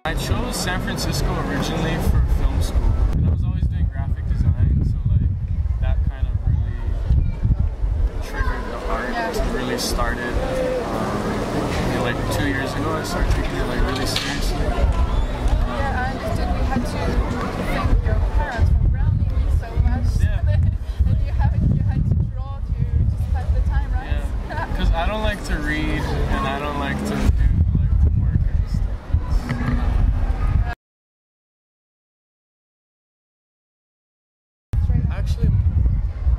I chose San Francisco originally for film school, and I was always doing graphic design, so like that kind of really triggered the art to really start it. Like 2 years ago, I started taking it like really seriously. Yeah, I understood we had to thank your parents for grounding you so much. Yeah. And you had to draw to just pass the time, right? Yeah, because I don't like to read and I don't like to do like homework and stuff. Actually,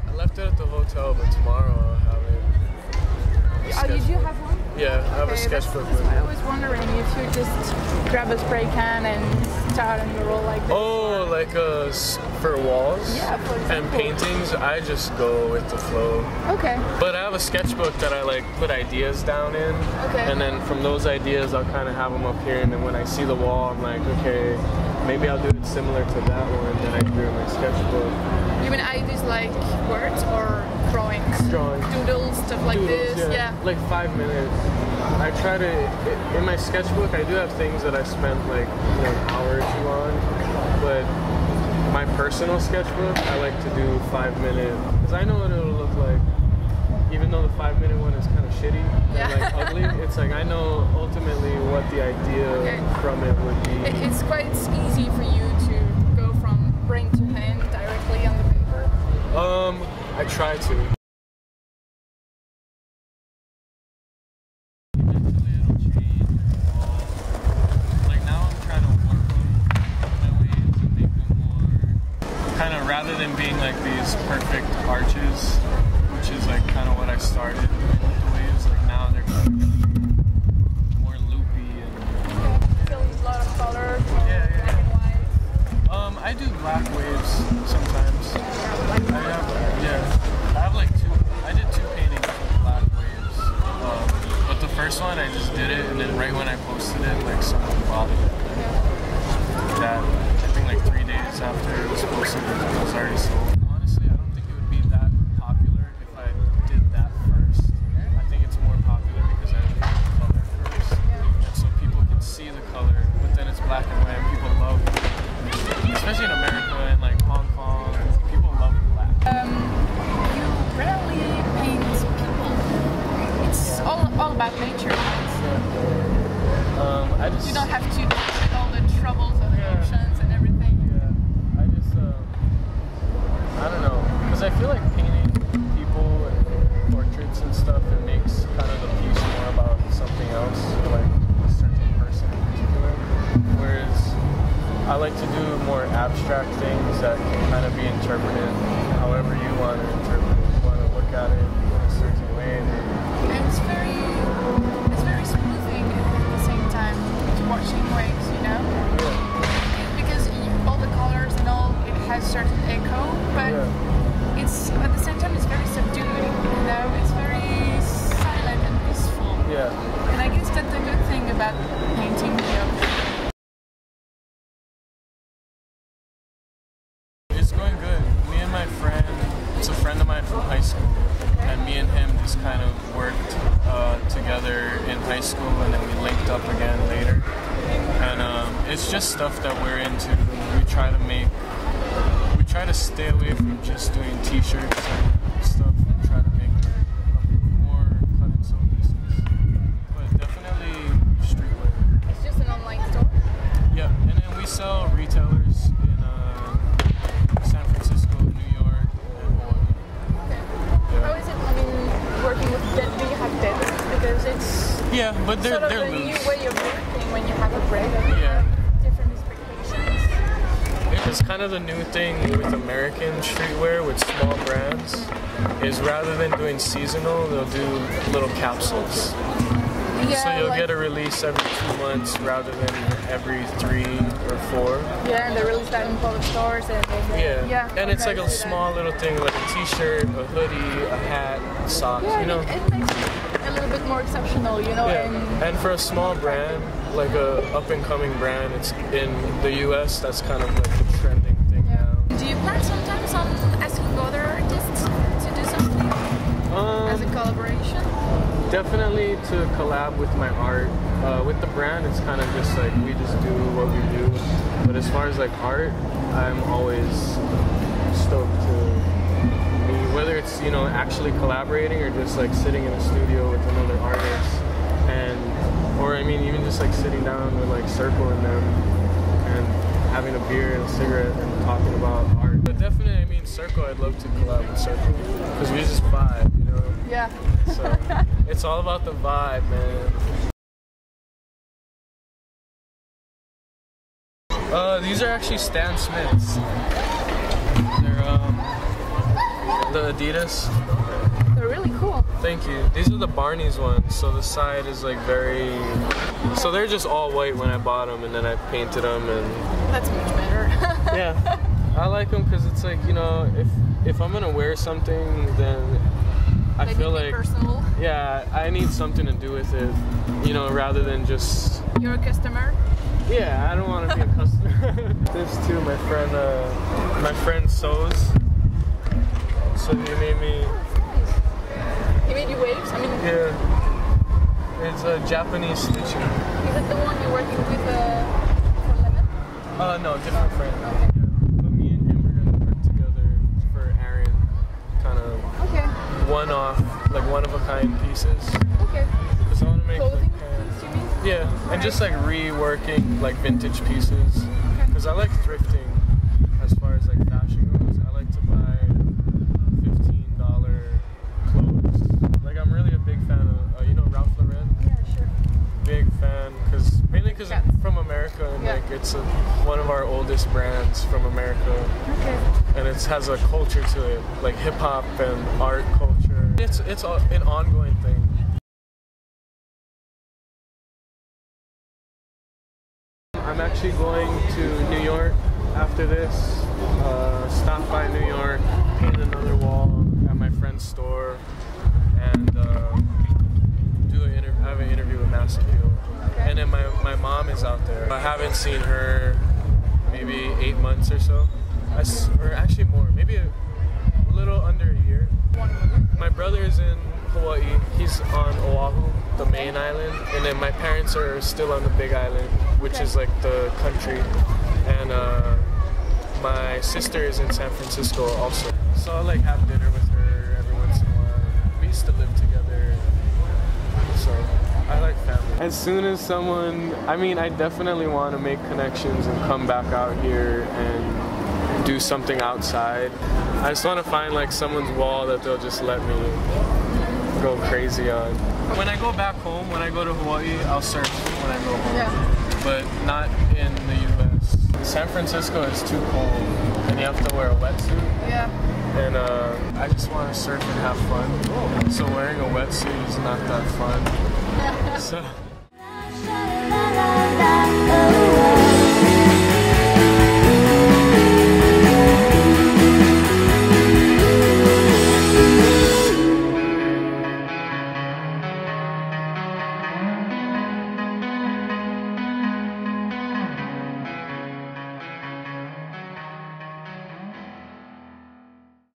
I left it at the hotel, but tomorrow I'll have it. Oh, you do have one? Yeah, I have a sketchbook with me. I was wondering if you just grab a spray can and start on your roll like this. Oh, like for walls? Yeah, for example. And paintings, I just go with the flow. Okay. But I have a sketchbook that I like put ideas down in. Okay. And then from those ideas, I'll kind of have them up here. And then when I see the wall, I'm like, okay, maybe I'll do it similar to that one that I do in my sketchbook. You mean ideas like words or drawings? Drawings. Doodles, stuff like Doodles, this? Yeah. Like 5 minutes. I try to, in my sketchbook, I do have things that I spent like an hour or two on, but my personal sketchbook, I like to do 5 minutes, because I know what it'll look like. Even though the 5 minute one is kind of shitty and like ugly, it's like I know ultimately what the idea from it would be. It's quite easy for you to go from brain to hand directly on the paper? I try to. Rather than being like these perfect arches, which is like kind of what I started with the waves, like now they're kind of more loopy and Still a lot of color, yeah. black and white. I do black waves sometimes. I did two paintings with black waves. But the first one I just did it, and then right when I posted it, like someone bought it. That I think like 3 days after it was posted, it was already sold. Honestly, I don't think it would be that popular if I did that first. I think it's more popular because I did the color first. And so people can see the color, but then it's black and white and people love it. Especially in America and like Hong Kong, people love black. You rarely paint people. It's all about nature, right? You don't have to deal with all the troubles of the oceans and everything. Yeah, I don't know, because I feel like painting people and portraits and stuff, it makes kind of the piece more about something else, like a certain person in particular. Whereas I like to do more abstract things that can kind of be interpreted however you want to interpret it. You want to look at it in a certain way. And it's very smoothing at the same time. Watching waves, you know? Yeah. Because all the colors and all, it has certain echo, but it's at the same time it's very subdued, you know? It's very silent and peaceful. Yeah. And I guess that's the good thing about painting the ocean. It's going good. Me and my friend, it's a friend of mine from high school, and me and him just kind of worked together in high school, and then we linked up again later. And it's just stuff that we're into. We try to stay away from just doing t-shirts and stuff. We try to make more cut and sew pieces. But definitely streetwear. It's just an online store? Yeah, and then we sell retailers in San Francisco, New York, and Hawaii. Okay. Yeah. How is it, working with dead? Do you have dead? Because it's but they're sort of a loose. new way of working when you have a break. Yeah. Different expectations. It's kind of the new thing with American streetwear with small brands is rather than doing seasonal, they'll do little capsules. Yeah, so you'll get a release every 2 months rather than every 3 or 4. Yeah, and they release that in public stores and and it's like a small little thing, like a t-shirt, a hoodie, a hat, socks, you know. It makes it a little bit more exceptional, you know. And for a small brand, like a up-and-coming brand, it's in the US, that's kind of like the trending thing now. Do you plan sometimes on asking other artists to do something as a collaboration? Definitely to collab with my art. With the brand, it's kind of just like we just do what we do. But as far as like art, I'm always stoked to be, whether it's, you know, actually collaborating or just like sitting in a studio with another artist, and or I mean even just like sitting down with like Circle and them and having a beer and a cigarette and talking about art. But definitely, I mean, Circle, I'd love to collab with Circle because we just vibe, you know. Yeah. So it's all about the vibe, man. These are actually Stan Smiths. They're the Adidas. They're really cool. Thank you. These are the Barney's ones, so the side is like very... So they're just all white when I bought them, and then I painted them, and... That's much better. Yeah. I like them because it's like, you know, if I'm gonna wear something, then I feel like... personal. Yeah, I need something to do with it, you know, rather than just... You're a customer? Yeah, I don't want to be a customer. This too, my friend sews. So he made me... He made you waves? I mean... Yeah. It's a Japanese stitching. Is it the one you're working with for Lemon? No, different friend. Okay. But me and him are going to work together for Aaron. Kind of one-off, like one-of-a-kind pieces. Okay. Because I want to make... Clothing like, piece, you mean? Yeah, and just like reworking like vintage pieces. Because I like thrifting as far as like fashion goes. I like to buy $15 clothes. Like I'm really a big fan of, you know, Ralph Lauren? Yeah, sure. Big fan, mainly because I'm from America, and like it's one of our oldest brands from America. Okay. And it has a culture to it, like hip hop and art culture. It's an ongoing thing. I'm actually going to New York after this. Stop by New York, paint another wall at my friend's store, and have an interview with Mass Appeal. Okay. And then my mom is out there. I haven't seen her maybe 8 months or so, or actually more, maybe a little under a year. My brother is in Hawaii. He's on Oahu, the main island, and then my parents are still on the Big Island, which is like the country, and my sister is in San Francisco also. So I like have dinner with her every once in a while. We used to live together, so I like family. As soon as someone, I mean, I definitely want to make connections and come back out here and do something outside. I just want to find like someone's wall that they'll just let me go crazy on. When I go back home, when I go to Hawaii, I'll surf when I go home. Yeah. But not in the US. San Francisco is too cold and you have to wear a wetsuit. Yeah. And I just want to surf and have fun. So wearing a wetsuit is not that fun. So